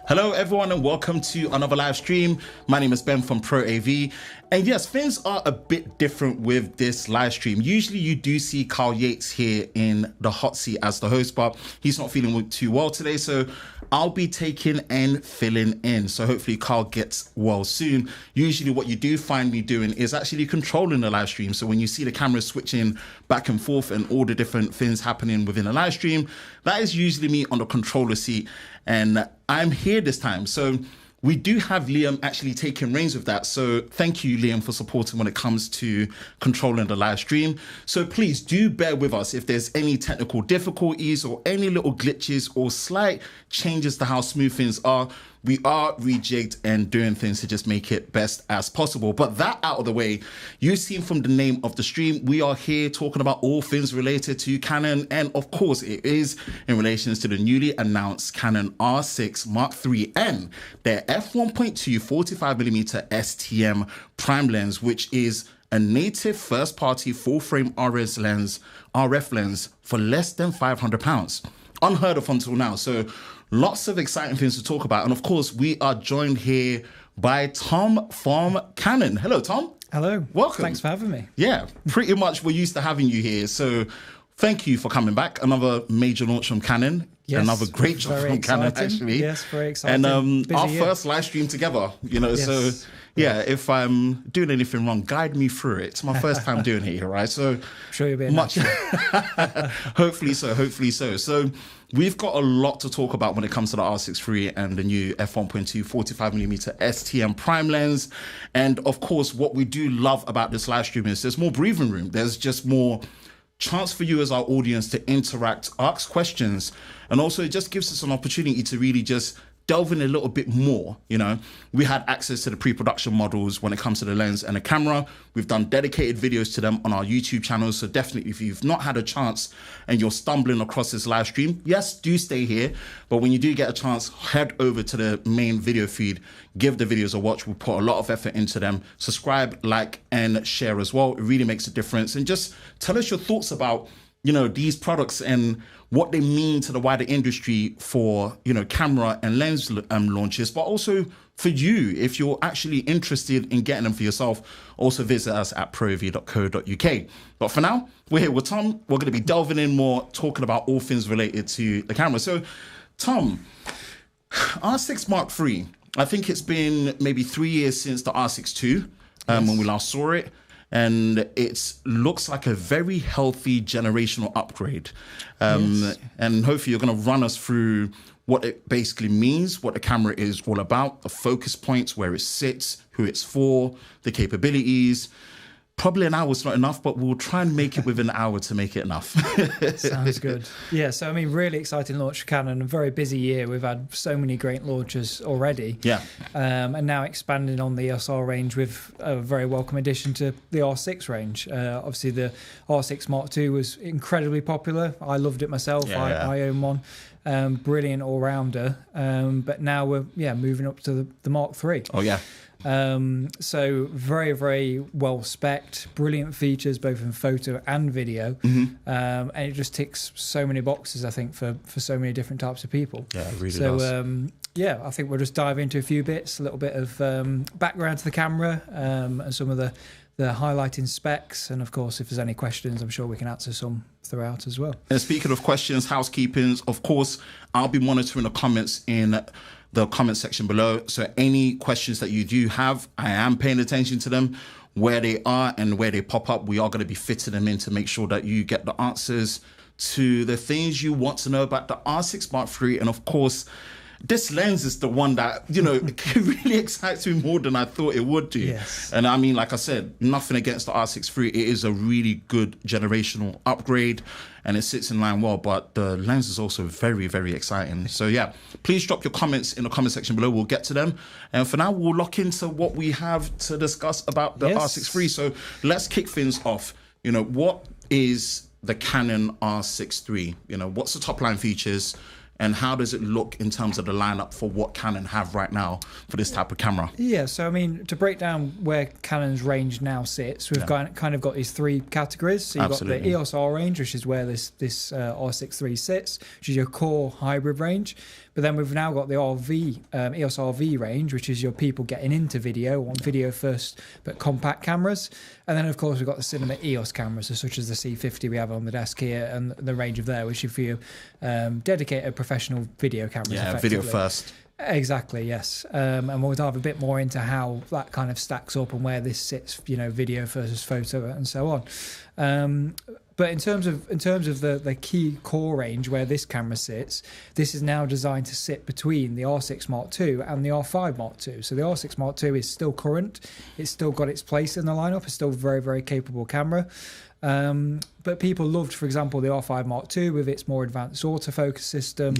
Hello everyone and welcome to another live stream. My name is Ben from ProAV. And yes, things are a bit different with this live stream. Usually you do see Carl Yates here in the hot seat as the host, but he's not feeling too well today. So I'll be taking and filling in. So hopefully Carl gets well soon. Usually what you do find me doing is actually controlling the live stream. So when you see the camera switching back and forth and all the different things happening within a live stream, that is usually me on the controller seat. And I'm here this time. So we do have Liam actually taking reins of that. So thank you, Liam, for supporting when it comes to controlling the live stream. So please do bear with us if there's any technical difficulties or any little glitches or slight changes to how smooth things are. We are rejigged and doing things to just make it best as possible. But that out of the way, you've seen from the name of the stream, we are here talking about all things related to Canon. And of course, it is in relation to the newly announced Canon R6 Mark III and their f1.2 45mm STM prime lens, which is a native first-party full-frame RF lens for less than £500. Unheard of until now. So lots of exciting things to talk about. And of course, we are joined here by Tom from Canon. Hello, Tom. Hello. Welcome. Thanks for having me. Yeah, pretty much we're used to having you here. So thank you for coming back. Another major launch from Canon. Yes, another great job from Canon, actually. Yes, very exciting. And our first live stream together, you know, yes. So yeah, if I'm doing anything wrong, guide me through it. It's my first time doing it here, right? So I'm sure you'll be much. Hopefully so, hopefully so. So we've got a lot to talk about when it comes to the R6 III and the new f1.2 45mm STM prime lens. And of course, what we do love about this live stream is there's more breathing room. There's just more chance for you as our audience to interact, ask questions, and also it just gives us an opportunity to really just delve in a little bit more. You know, we had access to the pre-production models when it comes to the lens and the camera. We've done dedicated videos to them on our YouTube channel. So definitely, if you've not had a chance and you're stumbling across this live stream, yes, do stay here. But when you do get a chance, head over to the main video feed, give the videos a watch. We put a lot of effort into them. Subscribe, like, and share as well. It really makes a difference. And just tell us your thoughts about, you know, these products and what they mean to the wider industry for, you know, camera and lens launches, but also for you, if you're actually interested in getting them for yourself, also visit us at proav.co.uk. But for now, we're here with Tom. We're going to be delving in more, talking about all things related to the camera. So, Tom, R6 Mark III, I think it's been maybe 3 years since the R6 II, when we last saw it. And it looks like a very healthy generational upgrade. Yes. And hopefully you're going to run us through what it basically means, what the camera is all about, the focus points, where it sits, who it's for, the capabilities. Probably an hour's not enough, but we'll try and make it within an hour to make it enough. Sounds good. Yeah, so I mean, really exciting launch for Canon. A very busy year. We've had so many great launches already. Yeah. And now expanding on the SR range with a very welcome addition to the R6 range. Obviously, the R6 Mark II was incredibly popular. I loved it myself. Yeah, I own one. Brilliant all-rounder. But now we're moving up to the Mark III. Oh, yeah. So very, very well spec'd, brilliant features both in photo and video. Mm-hmm. And it just ticks so many boxes, I think, for so many different types of people. Yeah, it really does. Yeah, I think we'll just dive into a few bits, a little bit of background to the camera, and some of the highlighting specs. And of course, if there's any questions, I'm sure we can answer some throughout as well. And speaking of questions, housekeeping, of course, I'll be monitoring the comments in the comment section below. So any questions that you do have, I am paying attention to them, where they are and where they pop up. We are going to be fitting them in to make sure that you get the answers to the things you want to know about the R6 Mark III. And of course, this lens is the one that, you know, really excites me more than I thought it would do. Yes. And I mean, like I said, nothing against the R6 III. It is a really good generational upgrade and it sits in line well, but the lens is also very, very exciting. So yeah, please drop your comments in the comment section below. We'll get to them. And for now, we'll lock into what we have to discuss about the R6 III. So let's kick things off. You know, what is the Canon R6 III? You know, what's the top line features? and how does it look in terms of the lineup for what Canon have right now for this type of camera? Yeah, so I mean, to break down where Canon's range now sits, we've kind of got these three categories. So you've got the EOS R range, which is where this R6 III sits, which is your core hybrid range. But then we've now got the EOS RV range, which is your people getting into video, want video first, but compact cameras. And then, of course, we've got the cinema EOS cameras, such as the C50 we have on the desk here, and the range of there, which is for your dedicated professional video cameras. Yeah, video first. Exactly, yes. And we'll dive a bit more into how that kind of stacks up and where this sits, video versus photo and so on. But in terms of the key core range where this camera sits, this is now designed to sit between the R6 Mark II and the R5 Mark II. So the R6 Mark II is still current. It's still got its place in the lineup. It's still a very, very capable camera. But people loved, for example, the R5 Mark II with its more advanced autofocus system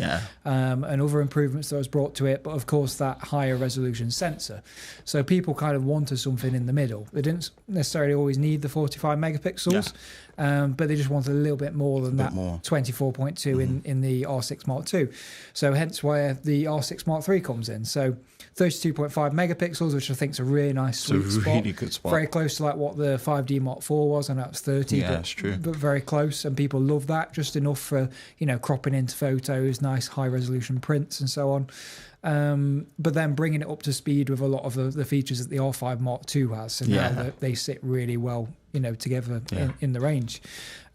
and other improvements that was brought to it. But of course, that higher resolution sensor. So people kind of wanted something in the middle. They didn't necessarily always need the 45 megapixels, but they just wanted a little bit more than that 24.2 in the R6 Mark II. So hence why the R6 Mark III comes in. So 32.5 megapixels, which I think is a really nice sweet spot. Really good spot. Very close to like what the 5D Mark IV was, and that was 30. Yeah, that's true. But very close, and people love that. Just enough for cropping into photos, nice high resolution prints, and so on. But then bringing it up to speed with a lot of the features that the R5 Mark II has. So now they sit really well, together in the range.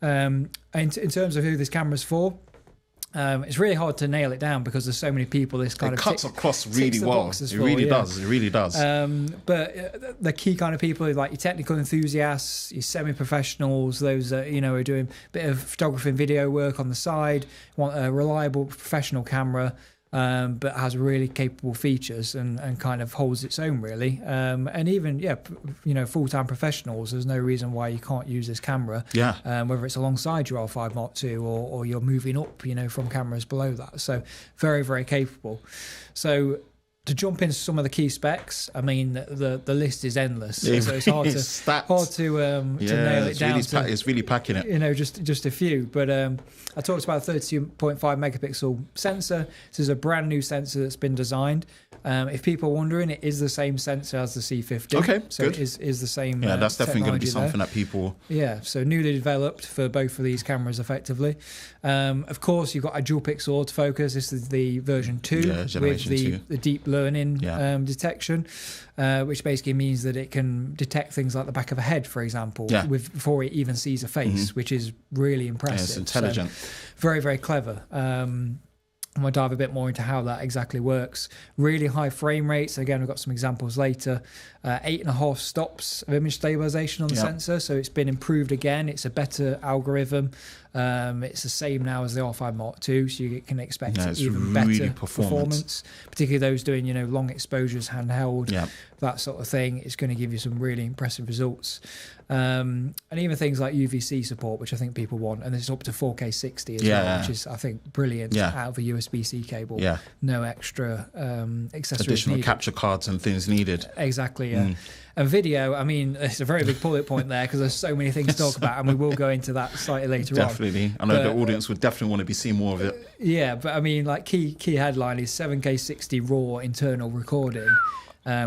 And in terms of who this camera's for, it's really hard to nail it down because there's so many people this kind it of cuts across really well. It really does. But the key kind of people are like your technical enthusiasts, your semi-professionals, those that are doing a bit of photography and video work on the side, want a reliable professional camera. But has really capable features and kind of holds its own really. And even full-time professionals, there's no reason why you can't use this camera. Whether it's alongside your R5 Mark II or you're moving up, from cameras below that. So very, very capable. So to jump into some of the key specs, I mean the list is endless. So it's hard to nail it down. It's really packing it. Just a few. But I talked about a 32.5 megapixel sensor. This is a brand new sensor that's been designed. If people are wondering, it is the same sensor as the C50. Okay, so good. it is the same. Yeah, that's definitely going to be something there. that people. Yeah, so newly developed for both of these cameras, effectively. Of course, you've got a dual pixel autofocus. This is the version 2 with the deep learning detection, which basically means that it can detect things like the back of a head, for example, before it even sees a face, which is really impressive. Yeah, it's intelligent. So, very, very clever. And we'll dive a bit more into how that exactly works. Really high frame rates. Again, we've got some examples later. 8.5 stops of image stabilization on the sensor. So it's been improved again. It's a better algorithm. It's the same now as the R5 Mark II, so you can expect even really better performance. Particularly those doing, long exposures, handheld, that sort of thing. It's going to give you some really impressive results. And even things like UVC support, which I think people want, and it's up to 4K 60 as well, which is, I think, brilliant out of a USB-C cable. No extra accessories additional needed. capture cards and things needed. Exactly, yeah. And video, I mean, it's a very big bullet point there because there's so many things to talk about, and we will go into that slightly later on. Definitely. I know the audience would definitely want to be seeing more of it. Yeah, but I mean, like key headline is 7K 60 raw internal recording.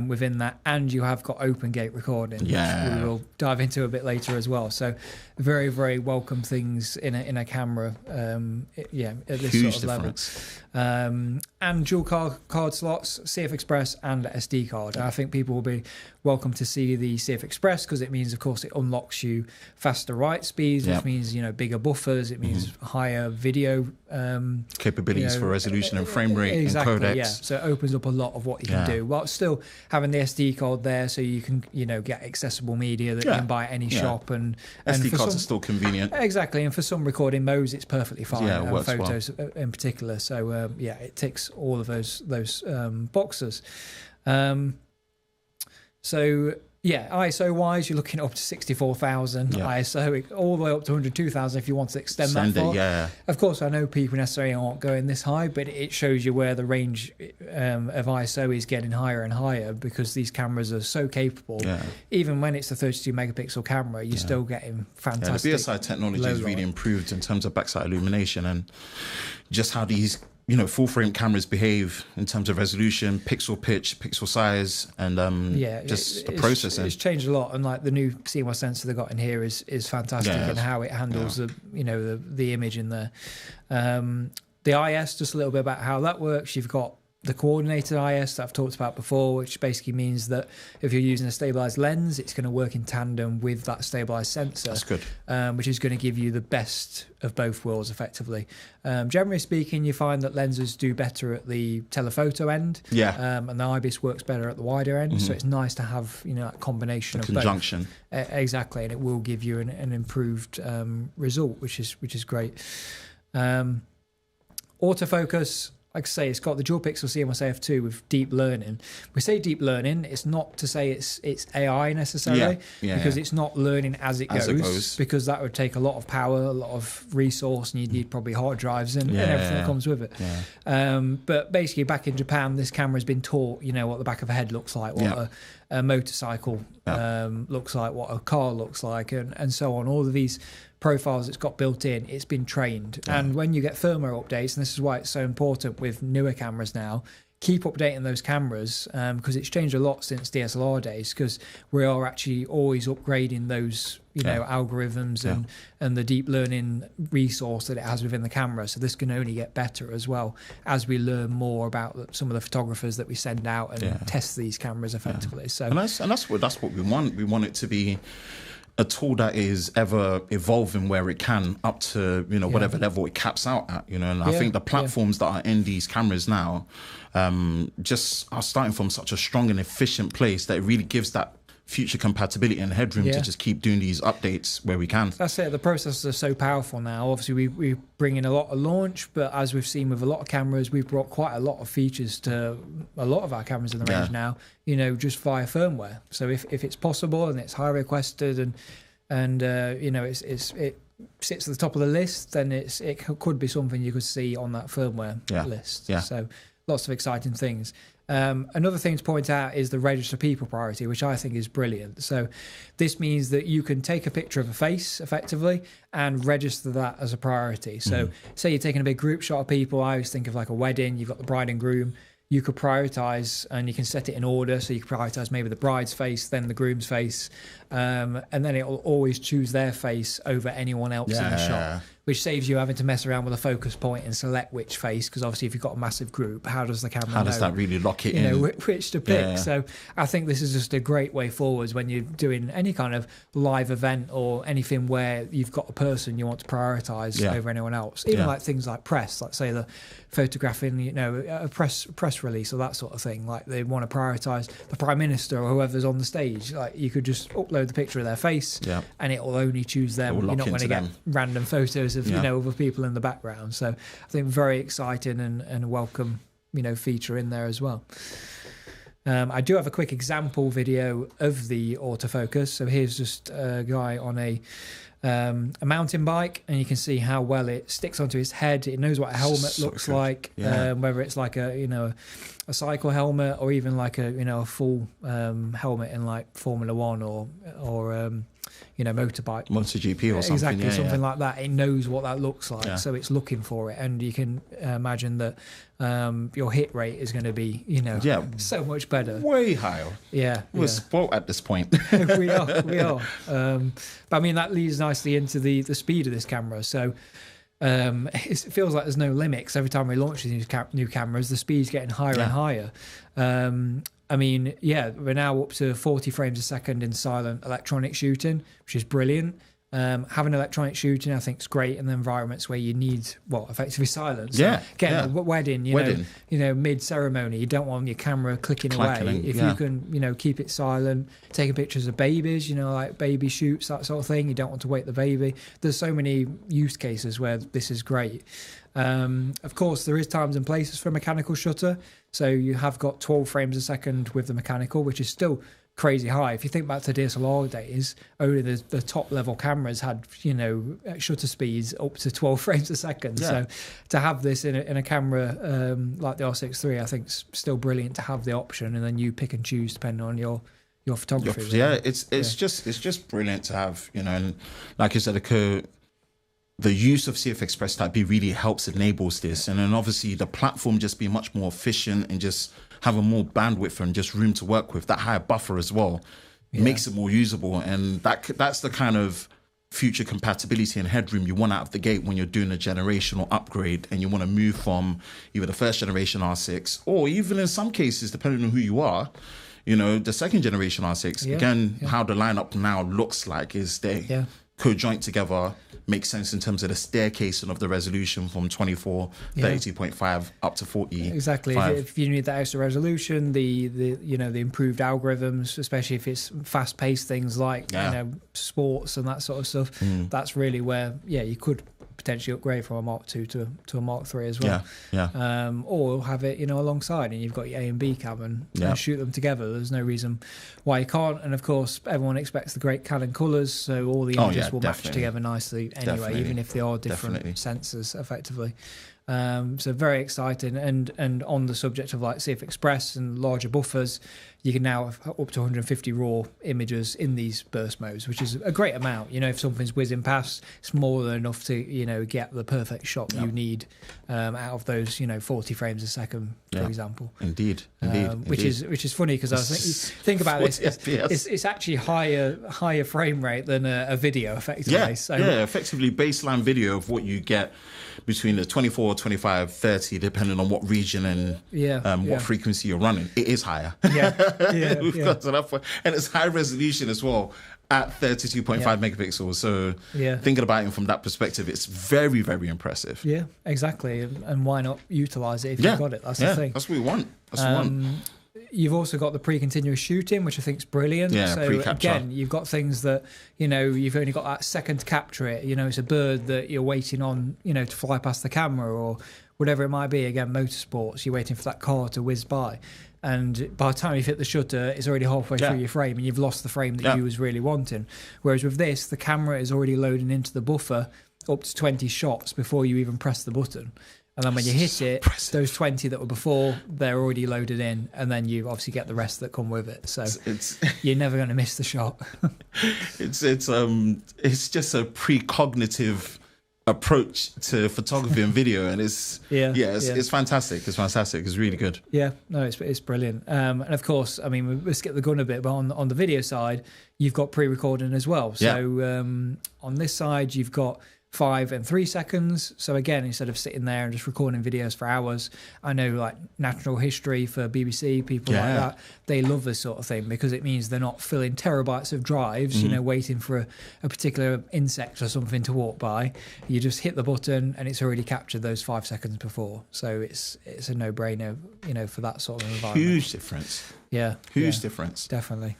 Within that, and you have got open gate recording, which we will dive into a bit later as well. So very, very welcome things in a camera at this Huge sort of difference. level. And dual card slots, CF Express and SD card. And I think people will be welcome to see the CF Express because it means, of course, it unlocks you faster write speeds, which means bigger buffers. It means higher video capabilities for resolution and frame rate and codecs. Yeah, so it opens up a lot of what you can do, while still having the SD card there, so you can get accessible media that you can buy at any shop. And SD cards are still convenient. Exactly, and for some recording modes, it's perfectly fine. Yeah, it works photos in particular. So it ticks all of those boxes. So ISO wise, you're looking up to 64,000 ISO, all the way up to 102,000 if you want to extend that far. Of course, I know people necessarily aren't going this high, but it shows you where the range of ISO is getting higher and higher because these cameras are so capable. Even when it's a 32 megapixel camera, you're still getting fantastic. The BSI technology has really improved in terms of backside illumination and just how these full frame cameras behave in terms of resolution, pixel pitch, pixel size, and just the processing. It's changed a lot, and like the new CMOS sensor they got in here is fantastic in how it handles the image in there. The IS, just a little bit about how that works. You've got the coordinated IS that I've talked about before, which basically means that if you're using a stabilized lens, it's going to work in tandem with that stabilized sensor. That's good. Which is going to give you the best of both worlds, effectively. Generally speaking, you find that lenses do better at the telephoto end, and the IBIS works better at the wider end. So it's nice to have that combination of conjunction. Both. Exactly, and it will give you an improved result, which is great. Autofocus. Like I say, it's got the dual pixel CMOS AF2 with deep learning. We say deep learning, it's not to say it's AI necessarily, because it's not learning as it goes, because that would take a lot of power, a lot of resource, and you'd need probably hard drives and everything that comes with it. But basically, back in Japan, this camera's been taught, what the back of a head looks like, what a motorcycle looks like, what a car looks like, and so on. All of these profiles it's got built in, it's been trained. And when you get firmware updates, and this is why it's so important with newer cameras now, keep updating those cameras, because it's changed a lot since DSLR days, because we are actually always upgrading those algorithms and the deep learning resource that it has within the camera. So this can only get better as well as we learn more about some of the photographers that we send out and test these cameras effectively. So and that's what we want. We want it to be a tool that is ever evolving, where it can up to whatever level it caps out at. And I think the platforms that are in these cameras now just are starting from such a strong and efficient place that it really gives that future compatibility and headroom to just keep doing these updates where we can. That's it. The processors are so powerful now. Obviously, we bring in a lot of launch, but as we've seen with a lot of cameras, we've brought quite a lot of features to a lot of our cameras in the range now, just via firmware. So if it's possible and it's high requested and it sits at the top of the list, then it could be something you could see on that firmware list. So lots of exciting things. Another thing to point out is the register people priority, which I think is brilliant. So this means that you can take a picture of a face effectively and register that as a priority. So say you're taking a big group shot of people. I always think of like a wedding. You've got the bride and groom. You could prioritize, and you can set it in order. So you can prioritize maybe the bride's face, then the groom's face, and then it will always choose their face over anyone else in the shot, which saves you having to mess around with a focus point and select which face, because obviously if you've got a massive group, how does the camera know? How does that really lock it in? Which to pick. So I think this is just a great way forwards when you're doing any kind of live event or anything where you've got a person you want to prioritize over anyone else. Even like things like press, like say the photographing, a press release or that sort of thing. Like they want to prioritize the Prime Minister or whoever's on the stage. Like you could just upload the picture of their face and it will only choose them. You're not going to get random photos of other people in the background. So I think very exciting and a welcome feature in there as well. I do have a quick example video of the autofocus. So here's just a guy on a mountain bike, and you can see how well it sticks onto his head. It knows what a helmet looks like, whether it's like a cycle helmet or even like a full helmet in like Formula One or motorbike, MotoGP or something. Exactly, something like that. It knows what that looks like, so it's looking for it, and you can imagine that your hit rate is going to be so much better, way higher. We're spoiled at this point. we are. But I mean, that leads nicely into the speed of this camera. So it feels like there's no limits. Every time we launch these new cameras, the speed's getting higher and higher. I mean, we're now up to 40 frames a second in silent electronic shooting, which is brilliant. Having electronic shooting, I think, is great in the environments where you need, effectively silence. So a wedding, mid ceremony, you don't want your camera clicking away. If you can, keep it silent, taking pictures of babies, like baby shoots, that sort of thing. You don't want to wake the baby. There's so many use cases where this is great. Of course, there is times and places for mechanical shutter. So you have got 12 frames a second with the mechanical, which is still crazy high. If you think back to DSLR days, only the top level cameras had shutter speeds up to 12 frames a second. So to have this in a camera like the R6 III, I think is still brilliant to have the option, and then you pick and choose depending on your photography. It's just brilliant to have, and like I said, the use of CF Express Type B really helps enables this. And then obviously the platform just being much more efficient and just having more bandwidth and just room to work with, that higher buffer as well, makes it more usable. And that's the kind of future compatibility and headroom you want out of the gate when you're doing a generational upgrade and you want to move from either the first generation R6 or even in some cases, depending on who you are, you know, the second generation R6. How the lineup now looks like is they co-joint together, makes sense in terms of the staircasing of the resolution from 24, 32.5 up to 40. Exactly. If you need that extra resolution, the you know, the improved algorithms, especially if it's fast-paced things like you know, sports and that sort of stuff, that's really where you could potentially upgrade from a Mark II to a Mark III as well. Or have it, you know, alongside, and you've got your A and B cam and shoot them together. There's no reason why you can't. And of course, everyone expects the great Canon colours, so all the images will match together nicely anyway, even if they are different sensors effectively. So very exciting. And on the subject of like CF Express and larger buffers, you can now have up to 150 raw images in these burst modes, which is a great amount. You know, if something's whizzing past, it's more than enough to, you know, get the perfect shot you need out of those, you know, 40 frames a second, for example. Indeed. Which is funny because I think about this, it's actually higher frame rate than a video effectively. Effectively baseline video of what you get between the 24, 25, 30, depending on what region and what frequency you're running. It is higher. We've got to that point. And it's high resolution as well at 32.5 megapixels. So thinking about it from that perspective, it's very, very impressive. Yeah, exactly. And why not utilize it if you've got it? That's the thing. That's what we want. That's what we want. You've also got the pre-continuous shooting, which I think is brilliant. So again, you've got things that, you know, you've only got that second to capture it. You know, it's a bird that you're waiting on, you know, to fly past the camera or whatever it might be. Again, motorsports, you're waiting for that car to whiz by. And by the time you've hit the shutter, it's already halfway through your frame and you've lost the frame that you was really wanting. Whereas with this, the camera is already loading into the buffer up to 20 shots before you even press the button. And then when you hit it, those 20 that were before, they're already loaded in, and then you obviously get the rest that come with it. So you're never going to miss the shot. It's just a precognitive approach to photography and video, and it's fantastic. It's fantastic. It's really good. Yeah, no, it's brilliant. And of course, I mean, we skip the gun a bit, but on the video side, you've got pre-recording as well. So on this side, you've got 5 and 3 seconds. So again, instead of sitting there and just recording videos for hours, I know like Natural History for BBC, people like that, they love this sort of thing because it means they're not filling terabytes of drives, you know, waiting for a particular insect or something to walk by. You just hit the button and it's already captured those 5 seconds before. So it's a no-brainer, you know, for that sort of environment. Huge difference. Huge difference. Definitely.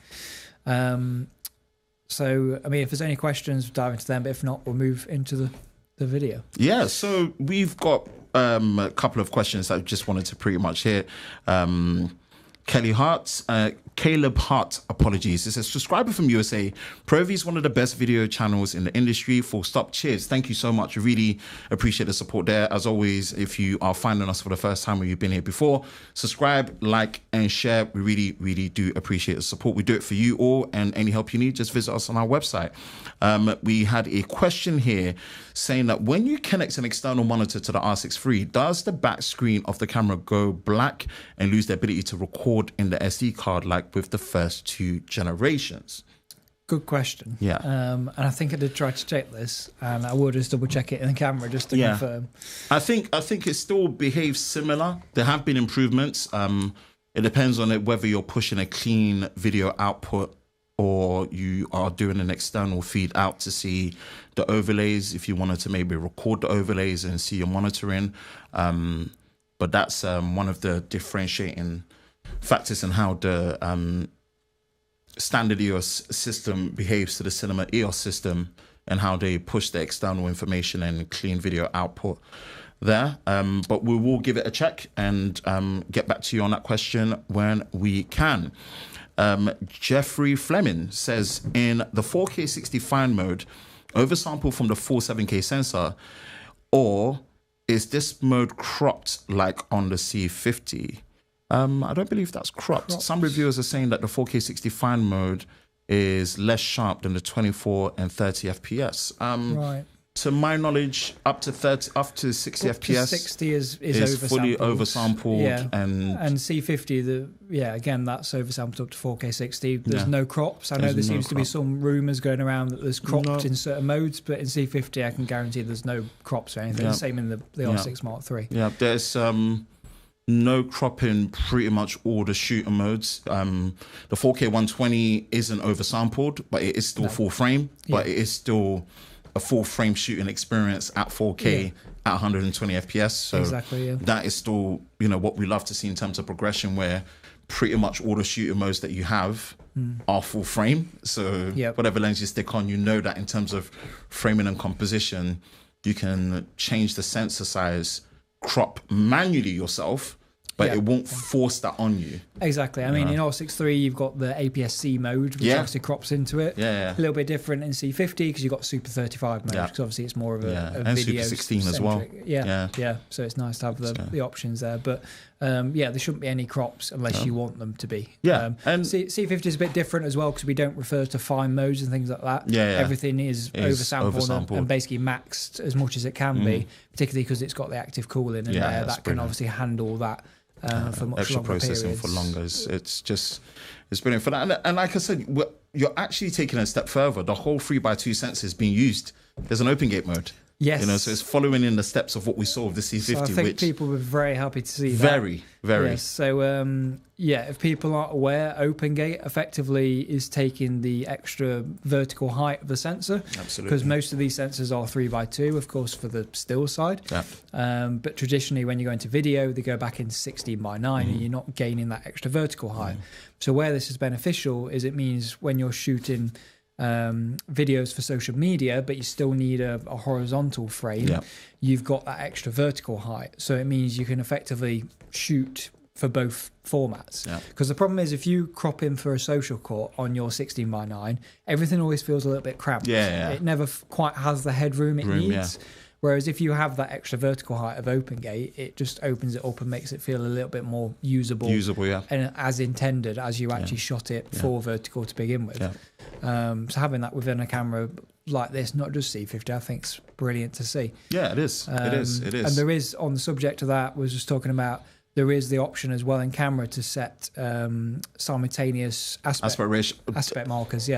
So, I mean, if there's any questions, we'll dive into them. But if not, we'll move into the video. Yeah, so we've got a couple of questions that I just wanted to pretty much hear. Caleb Hart, apologies. It says, subscriber from USA. ProAV is one of the best video channels in the industry. Full stop. Cheers. Thank you so much. Really appreciate the support there. As always, if you are finding us for the first time or you've been here before, subscribe, like, and share. We really, really do appreciate the support. We do it for you all, and any help you need, just visit us on our website. We had a question here saying that when you connect an external monitor to the R6 III, does the back screen of the camera go black and lose the ability to record in the SD card like with the first 2 generations? Good question. Yeah. And I think I did try to check this, and I will just double check it in the camera just to confirm. I think it still behaves similar. There have been improvements. It depends on it whether you're pushing a clean video output or you are doing an external feed out to see the overlays, if you wanted to maybe record the overlays and see your monitoring. But that's one of the differentiating factors in how the standard EOS system behaves to the Cinema EOS system and how they push the external information and clean video output there. But we will give it a check and get back to you on that question when we can. Jeffrey Fleming says, in the 4K 60 fine mode, oversample from the 4.7K sensor, or is this mode cropped like on the C50? I don't believe that's cropped. Some reviewers are saying that the 4K 60 fine mode is less sharp than the 24 and 30 FPS. Right. to my knowledge, up to 60 FPS. 60 is fully oversampled, and C50, again, that's oversampled up to 4K 60. There's no crops. I know there seems to be some rumours going around that there's cropped in certain modes, but in C50, I can guarantee there's no crops or anything. Same in the R6 Mark III. Yeah, there's no cropping pretty much all the shooter modes. The 4K 120 isn't oversampled, but it is still full frame, but it is still a full frame shooting experience at 4K at 120 FPS. So that is still, what we love to see in terms of progression, where pretty much all the shooter modes that you have are full frame. So whatever lens you stick on, that in terms of framing and composition, you can change the sensor size, crop manually yourself, but it won't force that on you. Exactly. I mean, in R6 III, you've got the APS-C mode, which obviously crops into it. A little bit different in C50 because you've got Super 35 mode, because obviously it's more of a and video Super 16 as well. So it's nice to have the options there. But there shouldn't be any crops unless you want them to be. And C50 is a bit different as well because we don't refer to fine modes and things like that. Everything is oversampled and basically maxed as much as it can be, particularly because it's got the active cooling in there that can obviously handle that. For much extra longer processing periods. for longer. It's brilliant for that. And like I said, you're actually taking a step further. The whole 3x2 sensor is being used. There's an open gate mode. Yes. So it's following in the steps of what we saw with the C50. So I think people were very happy to see that. Very. Yes. So, if people aren't aware, OpenGate effectively is taking the extra vertical height of the sensor. Absolutely. Because most of these sensors are 3x2, of course, for the still side. But traditionally, when you go into video, they go back into 16:9, and you're not gaining that extra vertical height. So where this is beneficial is it means when you're shooting videos for social media, but you still need a horizontal frame, you've got that extra vertical height. So it means you can effectively shoot for both formats. Because the problem is, if you crop in for a social cut on your 16:9, everything always feels a little bit cramped. It never quite has the headroom it needs. Whereas if you have that extra vertical height of OpenGate, it just opens it up and makes it feel a little bit more usable, and as intended, as you actually shot it for vertical to begin with. So having that within a camera like this, not just C50, I think is brilliant to see. It is. It is. And there is, on the subject of that, was just talking about, there is the option as well in camera to set simultaneous aspect markers.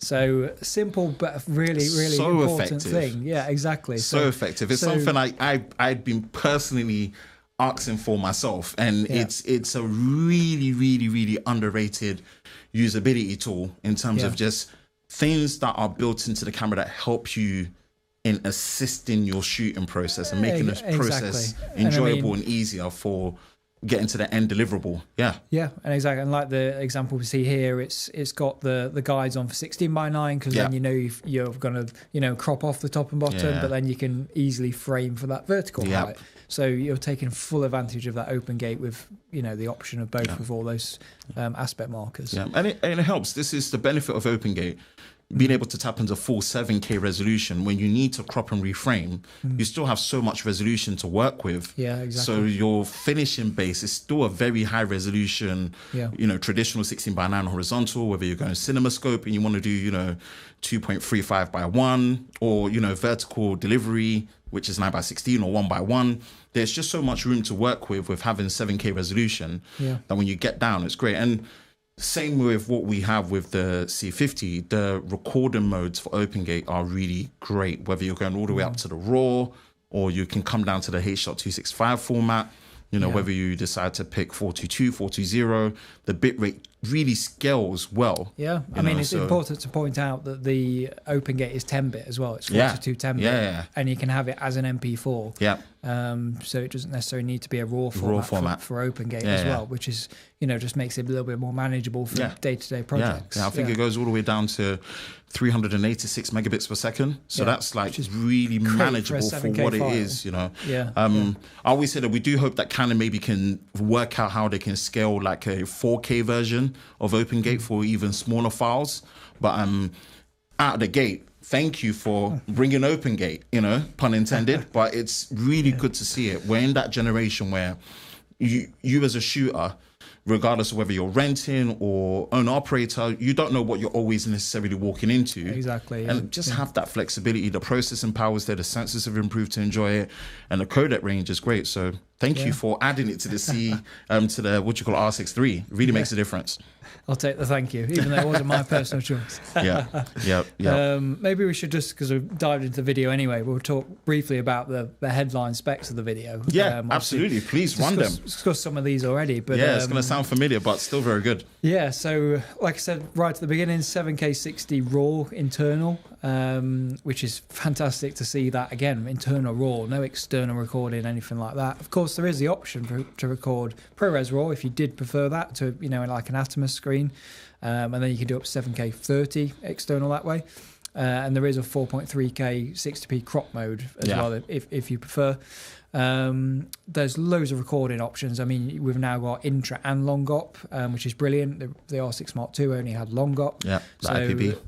So simple, but really, really so important effective. thing. Yeah, exactly. So effective. It's something I'd been personally asking for myself, and it's a really, really, really underrated usability tool in terms of just things that are built into the camera that help you in assisting your shooting process and making this process enjoyable and easier for getting to the end deliverable. And like the example we see here, it's got the guides on for 16:9, because then you're going to crop off the top and bottom, but then you can easily frame for that vertical height. So you're taking full advantage of that open gate with the option of both with all those aspect markers. And it helps. This is the benefit of open gate. Being able to tap into full 7K resolution when you need to crop and reframe, you still have so much resolution to work with. So your finishing base is still a very high resolution, traditional 16:9 horizontal, whether you're going CinemaScope and you want to do, 2.35:1, or, vertical delivery, which is 9:16 or 1:1. There's just so much room to work with having 7K resolution that when you get down, it's great. And same with what we have with the C50, the recording modes for OpenGate are really great, whether you're going all the way up to the RAW, or you can come down to the H.265 format, whether you decide to pick 422, 420, the bitrate really scales well. It's important to point out that the OpenGate is 10-bit as well. It's 42 10-bit, and you can have it as an MP4. So it doesn't necessarily need to be a RAW format for OpenGate as well, which is, just makes it a little bit more manageable for day-to-day projects. I think it goes all the way down to 386 megabits per second. So that's really manageable for what it is, I always say that we do hope that Canon maybe can work out how they can scale like a 4K version of OpenGate for even smaller files. But out of the gate, thank you for bringing OpenGate, pun intended. But it's really good to see it. We're in that generation where you as a shooter, regardless of whether you're renting or owner operator, you don't know what you're always necessarily walking into. Exactly. And just have that flexibility. The processing power is there, the sensors have improved to enjoy it, and the codec range is great. So thank you for adding it to the to the R6 III. It really makes a difference. I'll take the thank you, even though it wasn't my personal choice. Maybe we should just, because we've dived into the video anyway, we'll talk briefly about the headline specs of the video. Yeah, absolutely. Please run them. Discuss some of these already. But it's going to sound familiar, but still very good. Yeah, so like I said right at the beginning, 7K 60 RAW internal, which is fantastic to see that again, internal RAW, no external recording, anything like that. Of course, there is the option to record ProRes RAW if you did prefer that to, like an Atomos screen, and then you can do up to 7K 30 external that way. And there is a 4.3K 60p crop mode as well if you prefer. There's loads of recording options. I mean, we've now got intra and long op, which is brilliant. The R6 Mark II only had long op. Yeah, so IPB.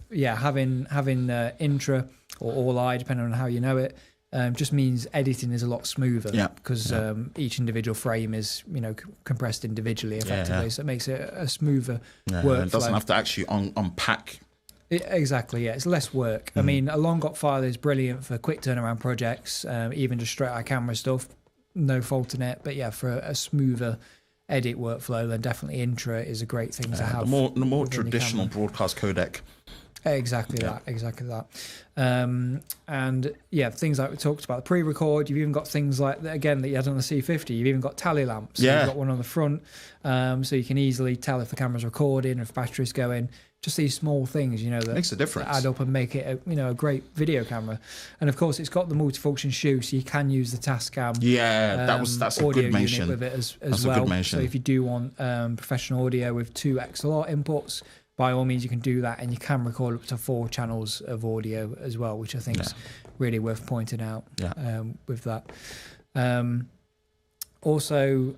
Having intra or all-I, depending on how you know it, just means editing is a lot smoother because each individual frame is compressed individually effectively, so it makes it a smoother workflow. It doesn't have to actually unpack. Exactly, it's less work. I mean, a long op file is brilliant for quick turnaround projects, even just straight out camera stuff, no fault in it. But for a smoother edit workflow, then definitely intra is a great thing to have. The more traditional broadcast codec. Exactly that. And things like we talked about, the pre-record, you've even got things like that again that you had on the C50. You've even got tally lamps. So you've got one on the front, so you can easily tell if the camera's recording, if battery's going. Just these small things, that makes a difference. Add up and make it a great video camera. And of course, it's got the multifunction shoe, so you can use the Tascam. That's a good mention with it as well. So if you do want professional audio with 2 XLR inputs, by all means you can do that, and you can record up to 4 channels of audio as well, which I think is really worth pointing out with that. Also,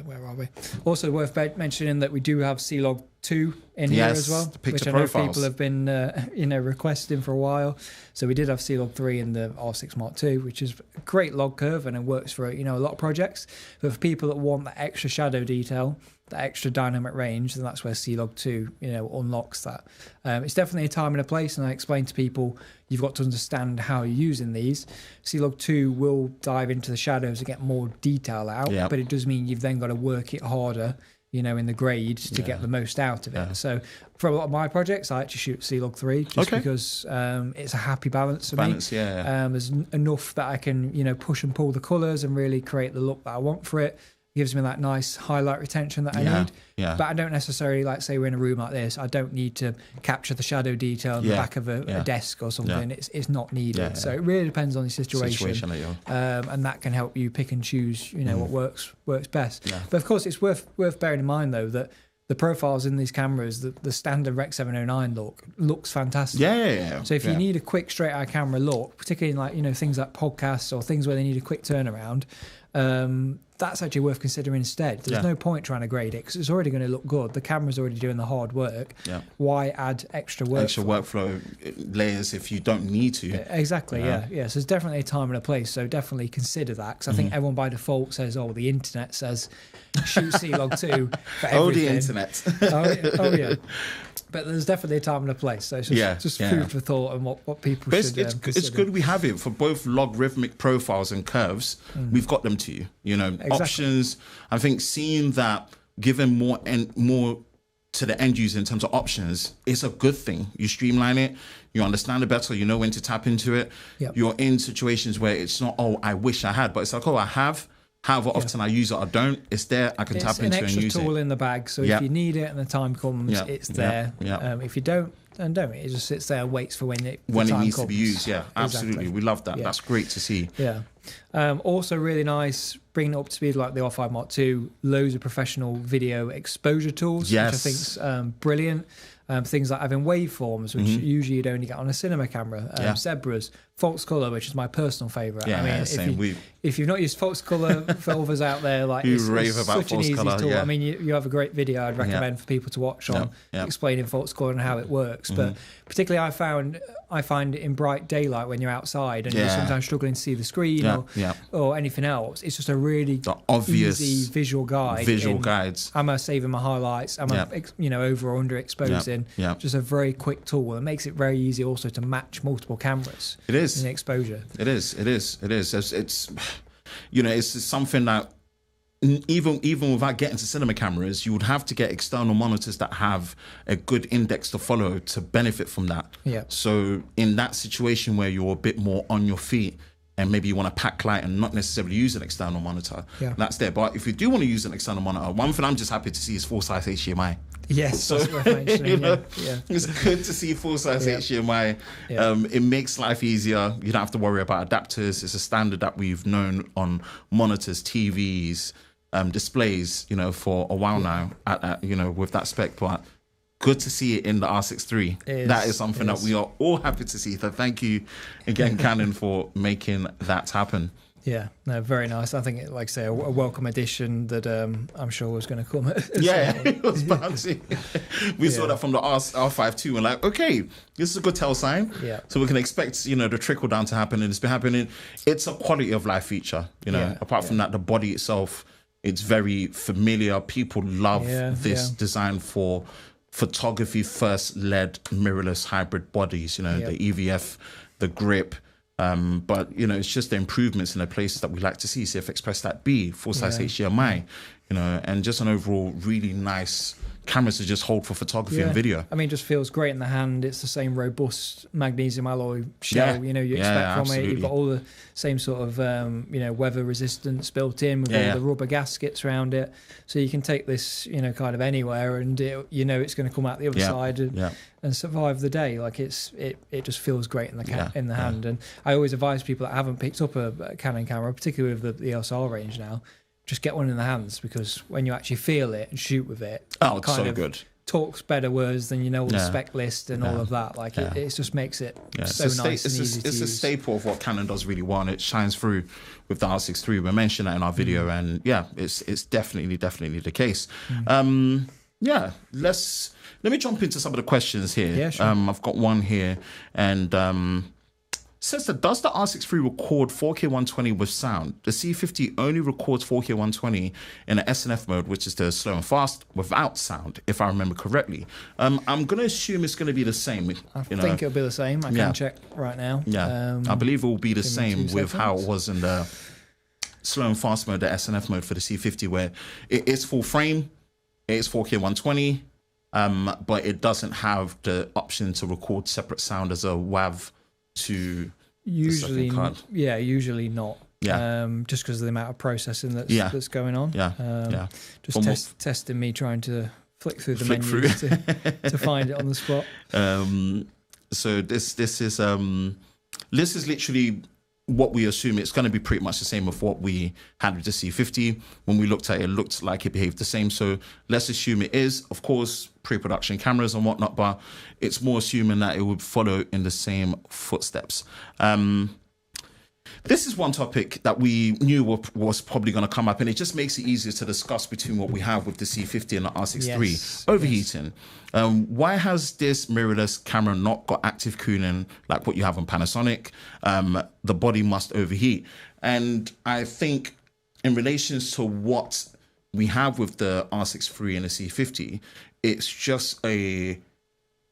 where are we? Also worth mentioning that we do have C-Log 2 in here as well, which I know people have been requesting for a while. So we did have C-Log 3 in the R6 Mark II, which is a great log curve and it works for a lot of projects. But for people that want that extra shadow detail, that extra dynamic range, then that's where C-Log 2 unlocks that. It's definitely a time and a place, and I explain to people you've got to understand how you're using these. C-Log 2 will dive into the shadows and get more detail out, but it does mean you've then got to work it harder in the grade to get the most out of it. So for a lot of my projects, I actually shoot C-Log 3 just because it's a happy balance for me. There's enough that I can push and pull the colours and really create the look that I want for it. Gives me that nice highlight retention that I need. But I don't necessarily, like say we're in a room like this, I don't need to capture the shadow detail on the back of a desk or something. It's not needed. So it really depends on your situation and that can help you pick and choose what works best. But of course it's worth bearing in mind though that the profiles in these cameras, the standard Rec 709 looks fantastic. So if you need a quick straight out camera look, particularly in like things like podcasts or things where they need a quick turnaround, that's actually worth considering instead. There's no point trying to grade it because it's already going to look good. The camera's already doing the hard work. Why add extra workflow layers if you don't need to? Exactly. So there's definitely a time and a place. So definitely consider that because I think everyone by default says, the internet says shoot C-Log 2 for everything. The internet. oh yeah. But there's definitely a time and a place. So it's just food for thought and what people should consider. It's good we have it for both logarithmic profiles and curves. We've got them to you. Options. I think seeing that given more to the end user in terms of options, it's a good thing. You streamline it, you understand it better, you know when to tap into it. You're in situations where it's not, I wish I had, but it's like, I have. However often I use it or don't, it's there. I can tap into it and use it. It's an extra tool in the bag. So if you need it and the time comes, it's there. If you don't, then don't. It just sits there and waits for when it needs to be used. Absolutely. We love that. That's great to see. Also really nice, bringing it up to speed like the R5 Mark II, loads of professional video exposure tools, which I think is brilliant. Things like having waveforms, which usually you'd only get on a cinema camera, zebras, false color, which is my personal favorite. If you've not used false color, for others out there, like it's such an easy tool. I mean, you have a great video I'd recommend for people to watch on explaining false color and how it works. But particularly, I found I find in bright daylight when you're outside and you're sometimes struggling to see the screen or anything else, it's just a really obvious easy visual guide. Guides. Am I saving my highlights? Am I, over or under exposing? Just a very quick tool. It makes it very easy also to match multiple cameras. It is. In the exposure. It is. It's it's something that even without getting to cinema cameras, you would have to get external monitors that have a good index to follow to benefit from that. Yeah. So in that situation where you're a bit more on your feet and maybe you want to pack light and not necessarily use an external monitor, that's there. But if you do want to use an external monitor, one thing I'm just happy to see is full-size HDMI. Yes, so that's worth mentioning. It's good to see full-size HDMI. It makes life easier. You don't have to worry about adapters. It's a standard that we've known on monitors, TVs, displays, for a while now. With that spec, but good to see it in the R6 III. That is something that we are all happy to see. So thank you again, Canon, for making that happen. Yeah, no, very nice. I think, like I say, a welcome addition that I'm sure was going to come. It was bound to. We saw that from the R5 too. We're like, okay, this is a good tell sign. Yeah. So we can expect, the trickle down to happen, and it's been happening. It's a quality of life feature. Apart from that, the body itself, it's very familiar. People love this design for photography first led mirrorless hybrid bodies. The EVF, the grip. But it's just the improvements in the places that we like to see. CF Express that B, full-size HDMI, and just an overall really nice camera to just hold for photography and video. I mean, it just feels great in the hand. It's the same robust magnesium alloy shell, you expect from it. You've got all the same sort of, weather resistance built in with all the rubber gaskets around it. So you can take this, kind of anywhere, and it's going to come out the other side and survive the day. Like it just feels great in the hand. And I always advise people that haven't picked up a Canon camera, particularly with the EOS-R range now, just get one in the hands, because when you actually feel it and shoot with it, it's kind so good. Talks better words than all the spec list and all of that. Like it just makes it so nice and easy to use. It's a staple of what Canon does really well, and it shines through with the R6 III. We mentioned that in our video, and it's definitely the case. Let me jump into some of the questions here. Yeah, sure. I've got one here, and says that, does the R6 III record 4K 120 with sound? The C50 only records 4K 120 in an SNF mode, which is the slow and fast, without sound, if I remember correctly. I'm going to assume it's going to be the same. I think it'll be the same. I can check right now. I believe it will be the same with how it was in the slow and fast mode, the SNF mode for the C50, where it is full frame, it is 4K 120, but it doesn't have the option to record separate sound as a WAV to usually not. Just because of the amount of processing that's going on. Just testing me trying to flick through the menus to find it on the spot. So this is literally what we assume. It's going to be pretty much the same with what we had with the C50. When we looked at it, it looked like it behaved the same. So let's assume it is, of course, pre-production cameras and whatnot, but it's more assuming that it would follow in the same footsteps. This is one topic that we knew was probably going to come up, and it just makes it easier to discuss between what we have with the C50 and the R6 III. Overheating. Why has this mirrorless camera not got active cooling like what you have on Panasonic? The body must overheat. And I think in relation to what we have with the R6 III and the C50, it's just a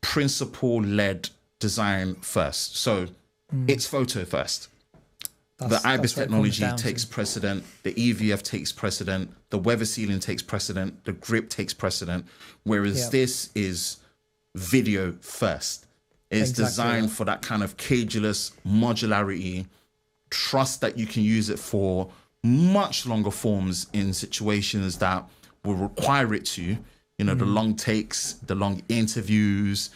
principle-led design first. So it's photo first. The IBIS technology takes precedent, the EVF takes precedent, the weather sealing takes precedent, the grip takes precedent, whereas this is video first. It's designed for that kind of cageless modularity, trust that you can use it for much longer forms in situations that will require it to, the long takes, the long interviews,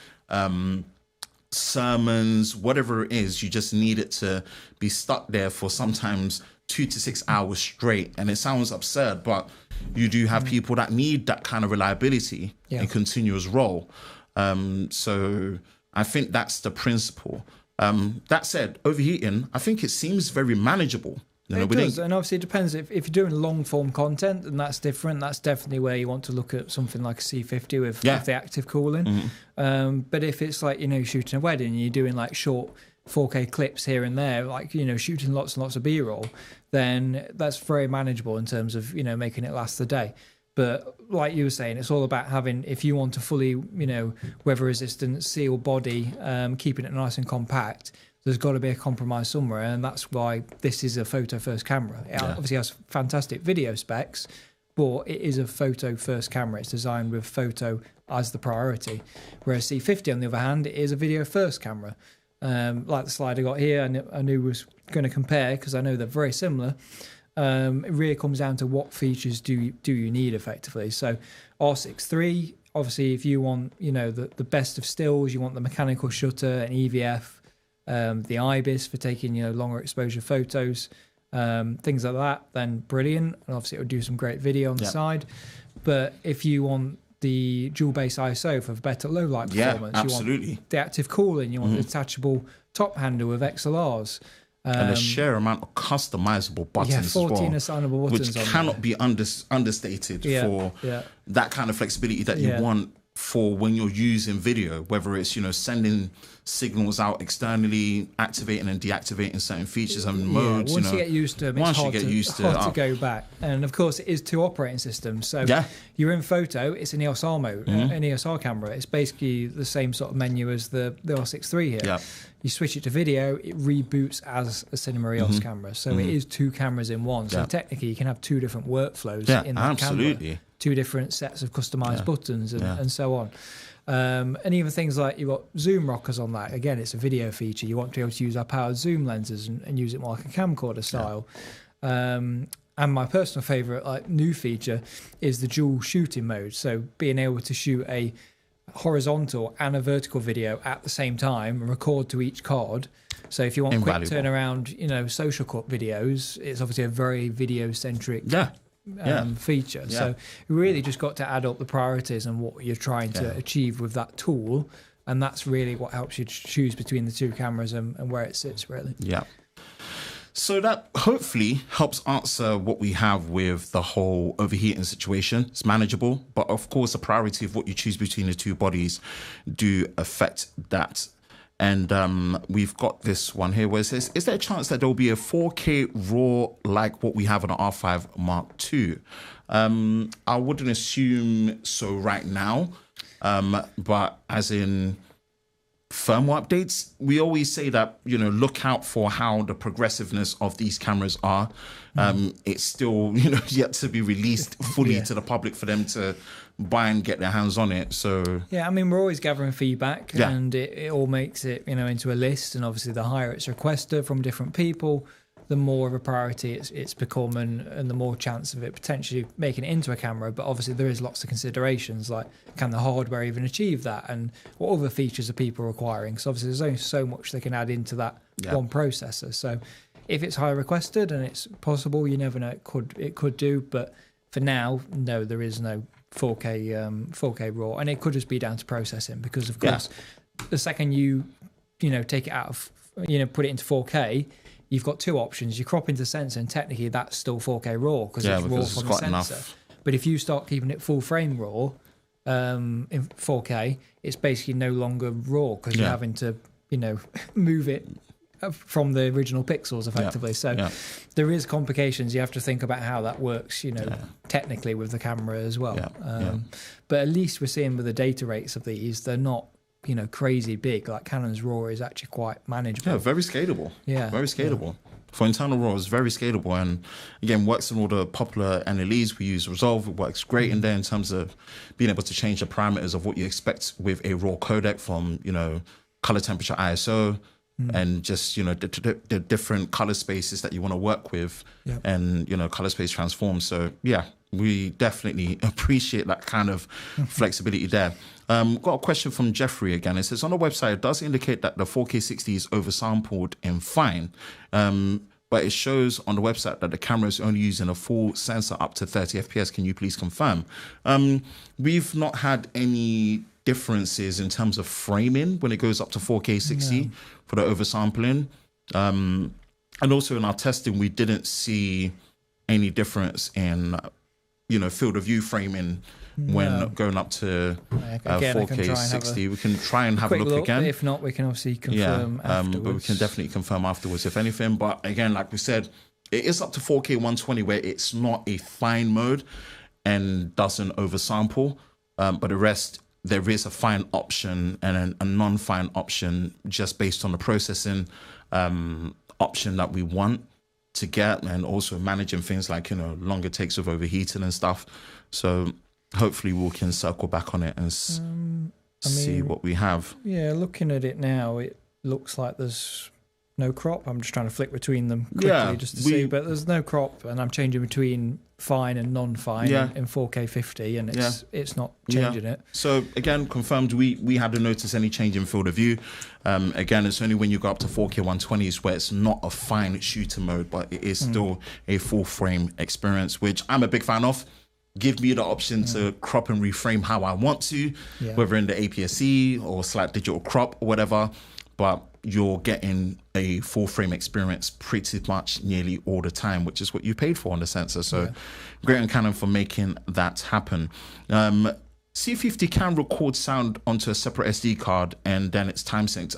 sermons, whatever it is. You just need it to be stuck there for sometimes 2 to 6 hours straight. And it sounds absurd, but you do have people that need that kind of reliability and continuous roll. So I think that's the principle. That said, overheating, I think it seems very manageable. It does, and obviously it depends. If you're doing long form content, then that's different. That's definitely where you want to look at something like a C50 with the active cooling. But if it's like, shooting a wedding, and you're doing like short 4K clips here and there, like, shooting lots and lots of B-roll, then that's very manageable in terms of, making it last the day. But like you were saying, it's all about having, if you want a fully, weather resistant sealed body, keeping it nice and compact, there's got to be a compromise somewhere, and that's why this is a photo first camera. It obviously has fantastic video specs, but it is a photo first camera. It's designed with photo as the priority. Whereas C50, on the other hand, it is a video first camera. Like the slide I got here, I knew was going to compare because I know they're very similar. It really comes down to what features do you need effectively. So R6 III, obviously, if you want the best of stills, you want the mechanical shutter and EVF, the IBIS for taking longer exposure photos, things like that, then brilliant. And obviously, it would do some great video on the side. But if you want the dual base ISO for better low light performance, absolutely. You want the active cooling, you want the detachable top handle with XLRs. And a sheer amount of customizable buttons 14 as well, assignable buttons, which cannot be understated for that kind of flexibility that you want for when you're using video, whether it's sending signals out externally, activating and deactivating certain features and modes. Once you get used to them, it's hard to go back. And of course, it is 2 operating systems. So you're in photo, it's an EOS R mode, an EOS R camera. It's basically the same sort of menu as the R6 III here. You switch it to video, it reboots as a Cinema EOS camera. So it is 2 cameras in one. So technically, you can have 2 different workflows in that camera. 2 different sets of customized buttons and so on. And even things like you've got zoom rockers on that. Again, it's a video feature. You want to be able to use our powered zoom lenses and use it more like a camcorder style. And my personal favorite new feature is the dual shooting mode. So being able to shoot a horizontal and a vertical video at the same time and record to each card. So if you want quick turnaround, social cut videos, it's obviously a very video centric feature. So you really just got to add up the priorities and what you're trying to achieve with that tool, and that's really what helps you choose between the 2 cameras and where it sits, really. So that hopefully helps answer what we have with the whole overheating situation. It's manageable, but of course the priority of what you choose between the 2 bodies do affect that. And we've got this one here where it says, is there a chance that there'll be a 4K RAW like what we have on the R5 Mark II? I wouldn't assume so right now, but as in firmware updates, we always say that, look out for how the progressiveness of these cameras are. It's still, yet to be released fully to the public for them to buy and get their hands on it. So we're always gathering feedback, and it all makes it into a list, and obviously the higher it's requested from different people, the more of a priority it's become, and the more chance of it potentially making it into a camera. But obviously there is lots of considerations, like can the hardware even achieve that, and what other features are people requiring? So obviously there's only so much they can add into that one processor. So if it's high requested and it's possible, you never know, it could do. But for now, no, there is no 4K RAW, and it could just be down to processing, because of course the second you take it out of put it into 4K, you've got 2 options. You crop into sensor, and technically that's still 4K RAW because it's raw from the sensor. Enough. But if you start keeping it full frame RAW in 4K, it's basically no longer RAW because you're having to move it from the original pixels effectively. There is complications. You have to think about how that works, technically with the camera as well. But at least we're seeing with the data rates of these, they're not crazy big. Like Canon's RAW is actually quite manageable. Very scalable. Very scalable. For internal RAW, it's very scalable, and again works on all the popular NLEs. We use Resolve. It works great in there in terms of being able to change the parameters of what you expect with a RAW codec, from color temperature, ISO, and just the different color spaces that you want to work with, and color space transform. So we definitely appreciate that kind of flexibility there. Got a question from Jeffrey again. It says, on the website, it does indicate that the 4K 60 is oversampled in fine, but it shows on the website that the camera is only using a full sensor up to 30 FPS. Can you please confirm? We've not had any differences in terms of framing when it goes up to 4K 60 for the oversampling. And also in our testing, we didn't see any difference in, field of view framing when going up to again, 4K 60. We can try and have a look again. If not, we can obviously confirm afterwards. But we can definitely confirm afterwards, if anything. But again, like we said, it is up to 4K 120 where it's not a fine mode and doesn't oversample. But the rest, there is a fine option and a non-fine option just based on the processing option that we want to get, and also managing things like, longer takes of overheating and stuff. So hopefully we can circle back on it and see what we have. Yeah, looking at it now, it looks like there's no crop. I'm just trying to flick between them quickly just to see, but there's no crop, and I'm changing between fine and non-fine in 4K 50, and it's not changing it. So again, confirmed, we hadn't noticed any change in field of view. Again, it's only when you go up to 4K 120s where it's not a fine shooter mode, but it is still a full frame experience, which I'm a big fan of. Give me the option to crop and reframe how I want to, whether in the APS-C or slight digital crop or whatever, but you're getting a full frame experience pretty much nearly all the time, which is what you paid for on the sensor. So great on Canon for making that happen. C50 can record sound onto a separate SD card and then it's time synced.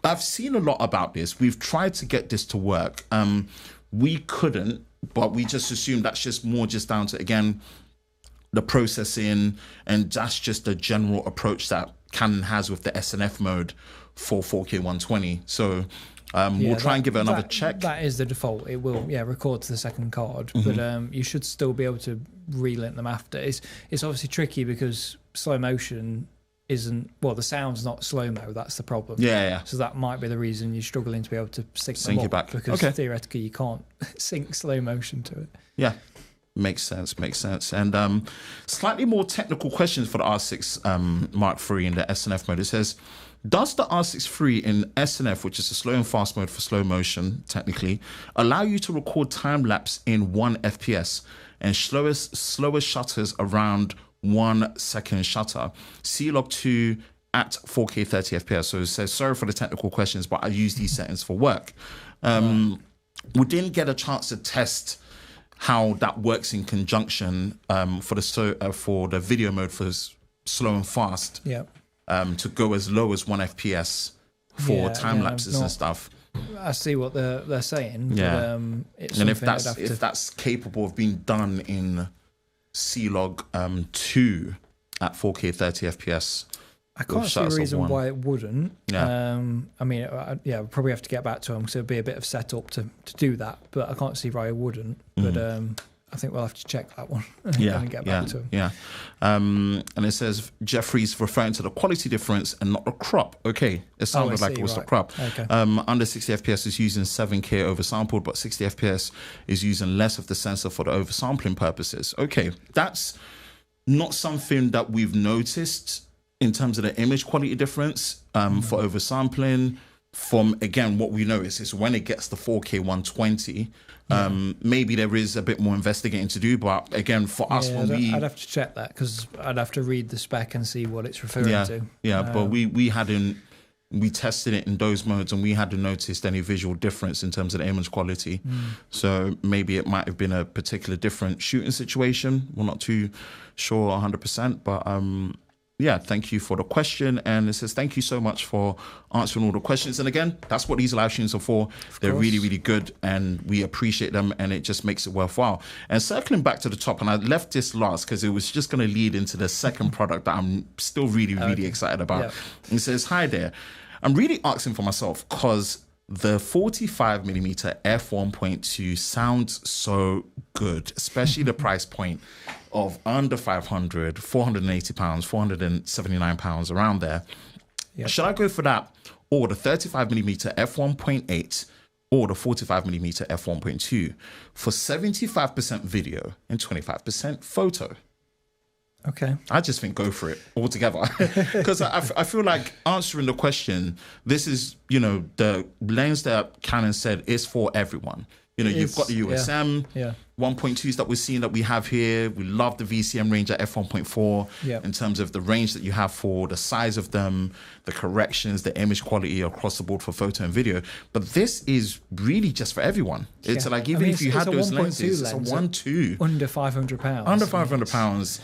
I've seen a lot about this. We've tried to get this to work. We couldn't, but we just assumed that's just more just down to, again, the processing, and that's just the general approach that Canon has with the SNF mode for 4K 120. So we'll try and give it another check. That is the default. It will record to the second card, but you should still be able to relink them after. It's obviously tricky because slow motion isn't, the sound's not slow-mo, that's the problem. So that might be the reason you're struggling to be able to sync them it back, because theoretically you can't sync slow motion to it. Makes sense. And slightly more technical questions for the R6 Mark III in the SNF mode. It says, does the R6 III in SNF, which is a slow and fast mode for slow motion, technically, allow you to record time-lapse in 1 FPS and slower shutters around 1 second shutter? C-Log 2 at 4K 30 FPS. So it says, sorry for the technical questions, but I use these settings for work. We didn't get a chance to test how that works in conjunction for the video mode for slow and fast to go as low as 1 FPS for time lapses and stuff. I see what they're saying. Yeah, it's and if that's capable of being done in C-Log 2 at 4K 30 FPS. I can't see a reason why it wouldn't. We'll probably have to get back to them because it'll be a bit of setup to do that, but I can't see why it wouldn't. But I think we'll have to check that one and get back to them. And it says Jeffrey's referring to the quality difference and not the crop. Okay, it sounded like it was the crop. Okay. Under 60 FPS is using 7K oversampled, but 60 FPS is using less of the sensor for the oversampling purposes. Okay, that's not something that we've noticed in terms of the image quality difference for oversampling. From, again, what we know is when it gets to 4K 120, maybe there is a bit more investigating to do. But again, for us, I'd have to check that because I'd have to read the spec and see what it's referring to. But we tested it in those modes and we hadn't noticed any visual difference in terms of the image quality. So maybe it might have been a particular different shooting situation. We're not too sure 100%, but thank you for the question. And it says, thank you so much for answering all the questions. And again, that's what these live streams are for. They're really, really good and we appreciate them and it just makes it worthwhile. And circling back to the top, and I left this last because it was just going to lead into the second product that I'm still really, really excited about. It says, hi there. I'm really asking for myself because the 45mm f1.2 sounds so good, especially the price point of under 500, 480 pounds, 479 pounds, around there. Should I go for that or the 35mm f1.8 or the 45mm f1.2 for 75% video and 25% photo? Okay. I just think go for it altogether because I feel like answering the question, this is, the lens that Canon said is for everyone. You know, you've got the USM, 1.2s that we're seeing that we have here. We love the VCM range at f1.4 in terms of the range that you have for the size of them, the corrections, the image quality across the board for photo and video. But this is really just for everyone. It's like, even if you had those lenses, it's a 1.2. Under £500. Under £500.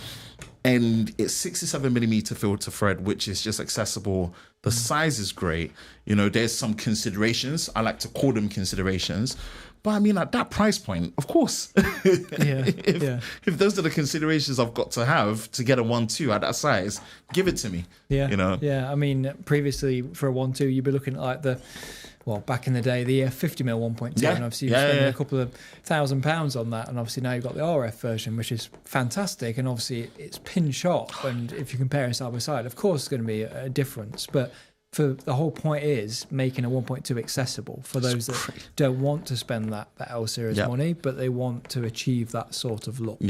And it's 67mm filter thread, which is just accessible. The size is great. You know, there's some considerations. I like to call them considerations. But I mean, at that price point, of course, if those are the considerations I've got to have to get a 1.2 at that size, give it to me. Yeah. You know? Yeah. I mean, previously for a 1.2, you'd be looking at like back in the day, the 50mm 1.2, and obviously you spend a couple of £1,000 on that, and obviously now you've got the RF version, which is fantastic, and obviously it's pin sharp, and if you compare it side by side, of course, it's going to be a difference, but for the whole point is making a 1.2 accessible for those that don't want to spend that L series money, but they want to achieve that sort of look.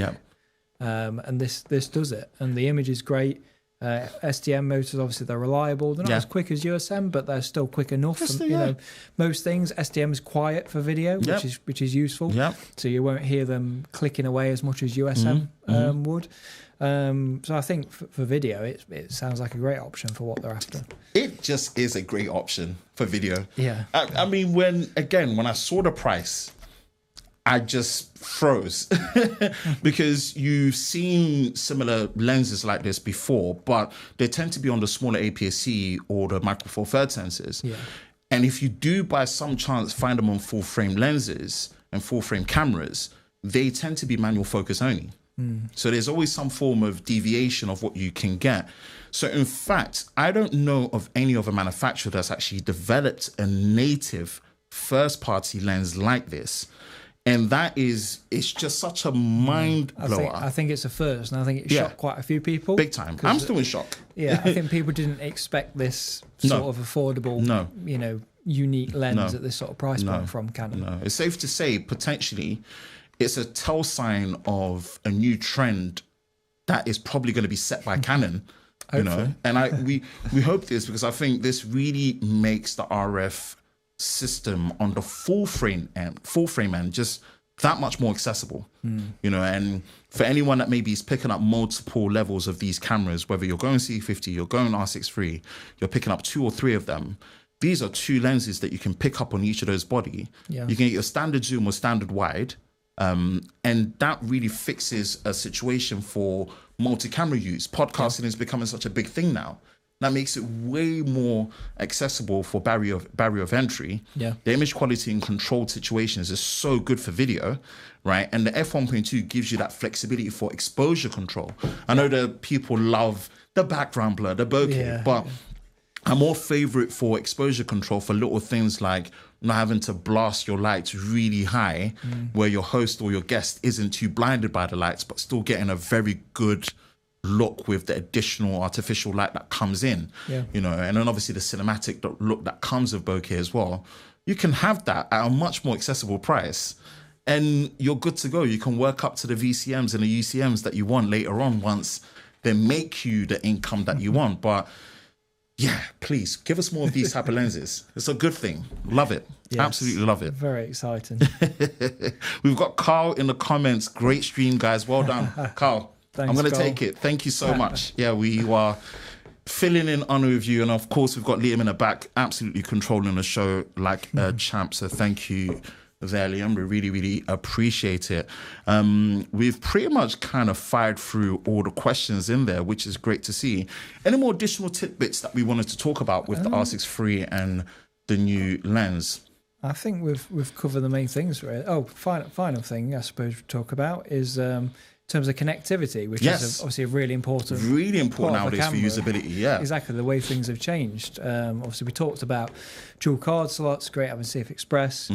And this does it, and the image is great. STM motors, obviously they're reliable. They're not as quick as USM, but they're still quick enough. And, you know, most things, STM is quiet for video, which is useful. So you won't hear them clicking away as much as USM would. So I think for video, it sounds like a great option for what they're after. It just is a great option for video. Yeah. I mean, when I saw the price, I just froze because you've seen similar lenses like this before, but they tend to be on the smaller APS-C or the micro four third sensors. And if you do by some chance find them on full frame lenses and full frame cameras, they tend to be manual focus only. So there's always some form of deviation of what you can get. So in fact, I don't know of any other manufacturer that's actually developed a native first party lens like this. And it's just such a mind blower. I think it's a first, and I think it shocked quite a few people. Big time. I'm still in shock. I think people didn't expect this sort of affordable, you know, unique lens at this sort of price point from Canon. No, it's safe to say potentially it's a tell sign of a new trend that is probably going to be set by Canon. You know, and we hope this, because I think this really makes the RF system on the full frame end just that much more accessible. You know, and for anyone that maybe is picking up multiple levels of these cameras, whether you're going C50, you're going R6 III, you're picking up 2 or 3 of them, these are 2 lenses that you can pick up on each of those body. You can get your standard zoom or standard wide, and that really fixes a situation for multi-camera use. Podcasting is becoming such a big thing now. That makes it way more accessible for barrier of entry. The image quality in controlled situations is so good for video, right? And the f1.2 gives you that flexibility for exposure control. I know that people love the background blur, the bokeh, but I'm more favorite for exposure control for little things like not having to blast your lights really high where your host or your guest isn't too blinded by the lights, but still getting a very good look with the additional artificial light that comes in, you know, and then obviously the cinematic look that comes with bokeh as well. You can have that at a much more accessible price, and you're good to go. You can work up to the VCMs and the UCMs that you want later on once they make you the income that you want. But yeah, please give us more of these type of lenses. It's a good thing. Love it. Absolutely love it. Very exciting. We've got Carl in the comments. Great stream, guys. Well done, Carl. Thanks, I'm going to take it. Thank you so much. Yeah, we are filling in honor with you. And of course, we've got Liam in the back, absolutely controlling the show like a champ. So thank you there, Liam. We really, really appreciate it. We've pretty much kind of fired through all the questions in there, which is great to see. Any more additional tidbits that we wanted to talk about with the R6 III and the new lens? I think we've covered the main things, really. Oh, final thing I suppose to talk about is in terms of connectivity, which is obviously a really important nowadays for usability. Yeah, exactly, the way things have changed. Obviously, we talked about dual card slots, great having CF Express.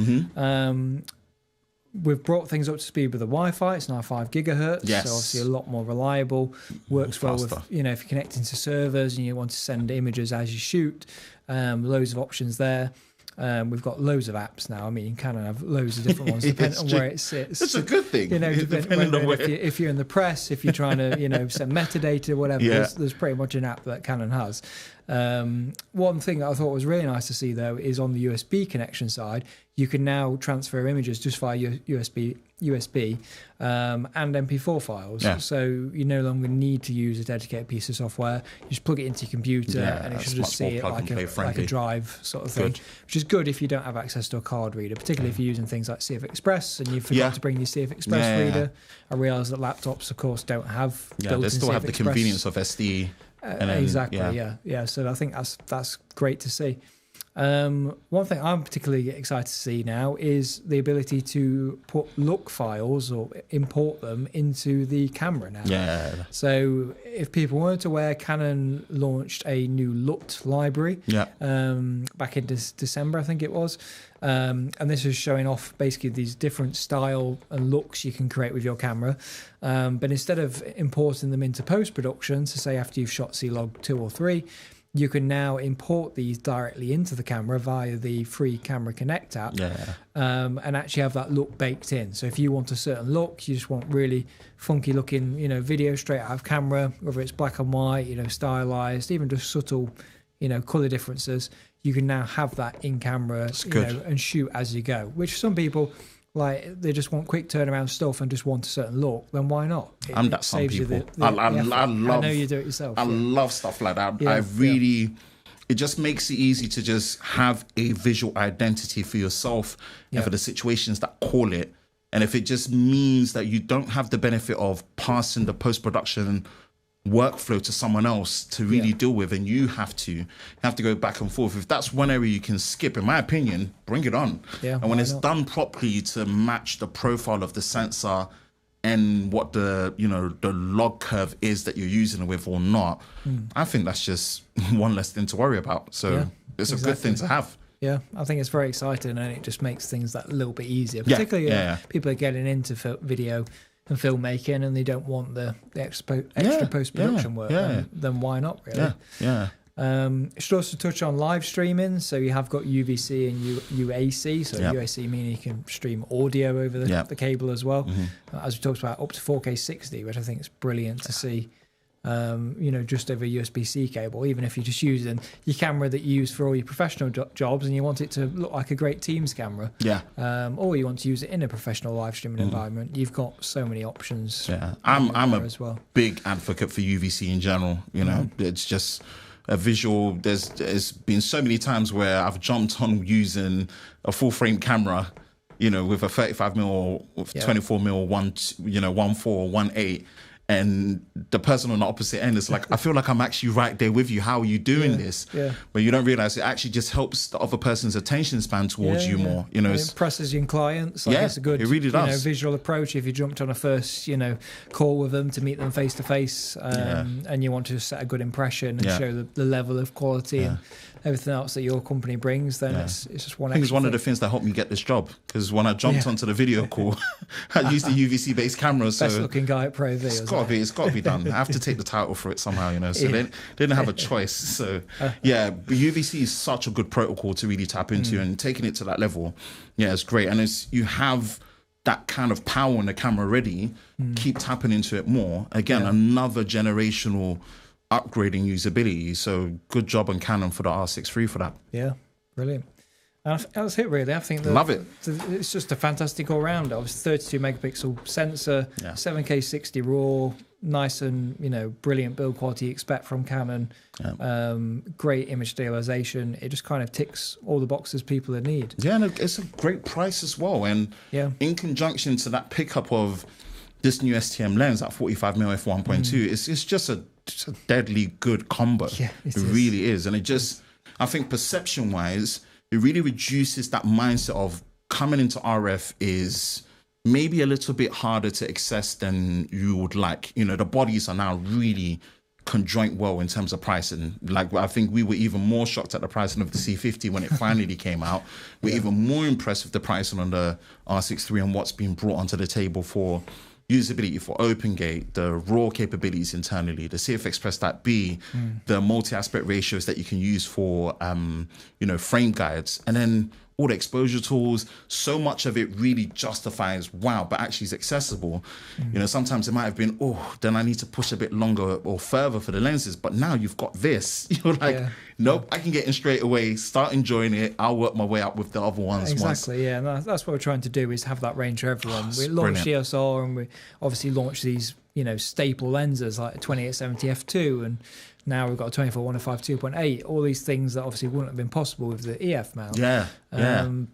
We've brought things up to speed with the Wi-Fi. It's now 5 gigahertz, so obviously a lot more reliable. Works well with, you know, if you're connecting to servers and you want to send images as you shoot. Loads of options there. We've got loads of apps now. I mean, you can have loads of different ones depending on where it sits. It's a good thing. You know, depending on if you're in the press, if you're trying to, you know, send metadata or whatever, there's pretty much an app that Canon has. One thing that I thought was really nice to see, though, is on the USB connection side, you can now transfer images just via USB and MP4 files. Yeah. So you no longer need to use a dedicated piece of software. You just plug it into your computer and it should just see it like a drive sort of thing, which is good if you don't have access to a card reader, particularly if you're using things like CF Express and you forgot to bring your CF Express reader. I realise that laptops, of course, don't have built-in they still CF have the Express. Convenience of SD. Exactly. So I think that's great to see. One thing I'm particularly excited to see now is the ability to put look files or import them into the camera now. Yeah. So if people weren't aware, Canon launched a new LUT library back in December, I think it was. And this is showing off basically these different style and looks you can create with your camera. But instead of importing them into post-production, so say after you've shot C-Log 2 or 3, you can now import these directly into the camera via the free Camera Connect app and actually have that look baked in. So if you want a certain look, you just want really funky looking, video straight out of camera, whether it's black and white, stylized, even just subtle, color differences, you can now have that in camera, and shoot as you go, which some people... Like they just want quick turnaround stuff and just want a certain look, then why not? I'm that some people. I love. I know you do it yourself. I love stuff like that. It just makes it easy to just have a visual identity for yourself and for the situations that call it. And if it just means that you don't have the benefit of passing the post-production workflow to someone else to really deal with, and you have to go back and forth. If that's one area you can skip, in my opinion, bring it on. And when it's done properly to match the profile of the sensor and what the the log curve is that you're using it with or not, I think that's just one less thing to worry about. So it's a good thing to have. Yeah, I think it's very exciting, and it just makes things that little bit easier, particularly if people are getting into video and filmmaking and they don't want the extra post-production work, then why not, really? You should also touch on live streaming. So you have got UVC and UAC. So UAC meaning you can stream audio over the cable as well. As we talked about, up to 4K 60, which I think is brilliant to see. Just over USB-C cable, even if you're just using your camera that you use for all your professional jobs and you want it to look like a great Teams camera, or you want to use it in a professional live streaming environment, you've got so many options. I'm a big advocate for UVC in general. It's just a visual. There's been so many times where I've jumped on using a full frame camera, with a 35mm or 24mm 1.4 or 1.8. And the person on the opposite end is like, I feel like I'm actually right there with you. How are you doing this? But you don't realize it actually just helps the other person's attention span towards you more. It impresses your clients. It's a good, it really does. Visual approach. If you jumped on a first, call with them to meet them face to face, and you want to set a good impression and show the level of quality and everything else that your company brings, then it's just one. I think it's one of the things that helped me get this job, because when I jumped onto the video call, I used the UVC based camera. So best looking guy at ProAV. It's got to be done. I have to take the title for it somehow, So they didn't have a choice. So but UVC is such a good protocol to really tap into, and taking it to that level, it's great. And you have that kind of power on the camera already. Keep tapping into it more. Again, another generational upgrading usability. So good job on Canon for the R6 III for that. Yeah, brilliant. That's it, really. I think love it. It's just a fantastic all-rounder. Obviously, 32 megapixel sensor, 7K 60 RAW, nice and brilliant build quality you expect from Canon. Great image stabilization. It just kind of ticks all the boxes people need. And it's a great price as well. And in conjunction to that pickup of this new STM lens at 45mm f1.2, it's just a deadly good combo. It really is. And it just, I think perception-wise, it really reduces that mindset of coming into RF is maybe a little bit harder to access than you would like. The bodies are now really conjoint well in terms of pricing. Like, I think we were even more shocked at the pricing of the C50 when it finally came out. We're even more impressed with the pricing on the R6 III and what's been brought onto the table for usability, for OpenGate, the RAW capabilities internally, the CF Express Type B, the multi-aspect ratios that you can use for, frame guides, and then all the exposure tools, so much of it really justifies, wow, but actually is accessible. You know, sometimes it might have been, oh, then I need to push a bit longer or further for the lenses. But now you've got this. You're like, nope, I can get in straight away, start enjoying it. I'll work my way up with the other ones. Exactly, yeah. And that's what we're trying to do, is have that range for everyone. We launched ESR, and we obviously launched these, you know, staple lenses like a 2870 f2, and now we've got a 24-105 2.8. All these things that obviously wouldn't have been possible with the EF mount.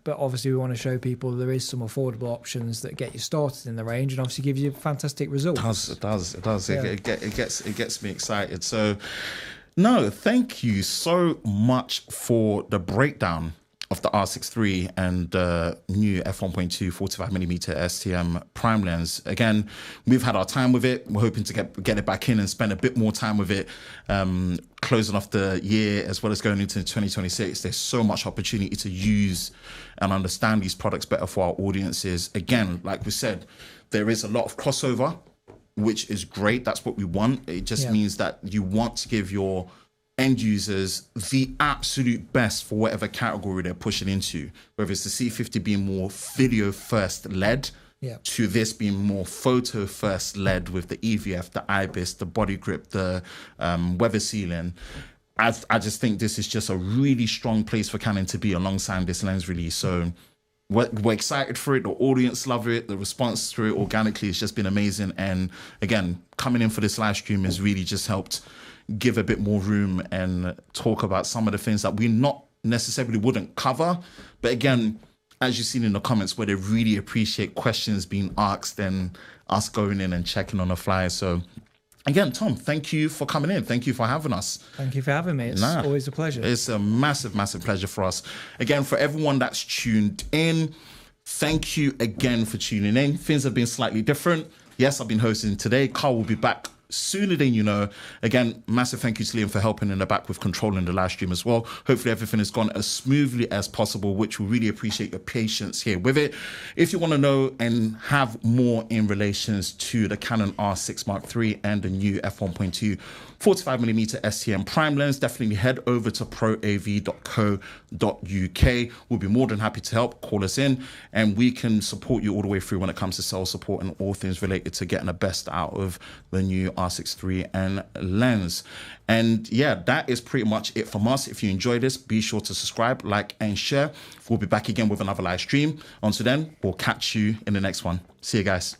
But obviously we want to show people there is some affordable options that get you started in the range, and obviously give you fantastic results. It does. Yeah. It gets me excited. So, no, thank you so much for the breakdown of the R6 III and the new f1.2 45mm STM prime lens. Again, we've had our time with it. We're hoping to get it back in and spend a bit more time with it, closing off the year as well as going into 2026. There's so much opportunity to use and understand these products better for our audiences. Again, like we said, there is a lot of crossover, which is great. That's what we want. It just means that you want to give your end users the absolute best for whatever category they're pushing into, whether it's the C50 being more video first led to this being more photo first led with the EVF, the IBIS, the body grip, the weather sealing. I just think this is just a really strong place for Canon to be alongside this lens release. So we're excited for it. The audience love it. The response to it organically has just been amazing. And again, coming in for this live stream has really just helped give a bit more room and talk about some of the things that we not necessarily wouldn't cover. But again, as you've seen in the comments, where they really appreciate questions being asked and us going in and checking on the fly. So again, Tom, thank you for coming in. Thank you for having us. Thank you for having me. It's always a pleasure. It's a massive, massive pleasure for us. Again, for everyone that's tuned in, thank you again for tuning in. Things have been slightly different. Yes, I've been hosting today. Carl will be back sooner than you know. Again, massive thank you to Liam for helping in the back with controlling the live stream as well. Hopefully everything has gone as smoothly as possible, which we really appreciate your patience here with it. If you want to know and have more in relations to the Canon R6 Mark III and the new f1.2 45mm STM prime lens, definitely head over to proav.co.uk. We'll be more than happy to help. Call us in and we can support you all the way through when it comes to sales support and all things related to getting the best out of the new R6 III and lens. And yeah, that is pretty much it from us. If you enjoyed this, be sure to subscribe, like, and share. We'll be back again with another live stream. Until then, we'll catch you in the next one. See you guys.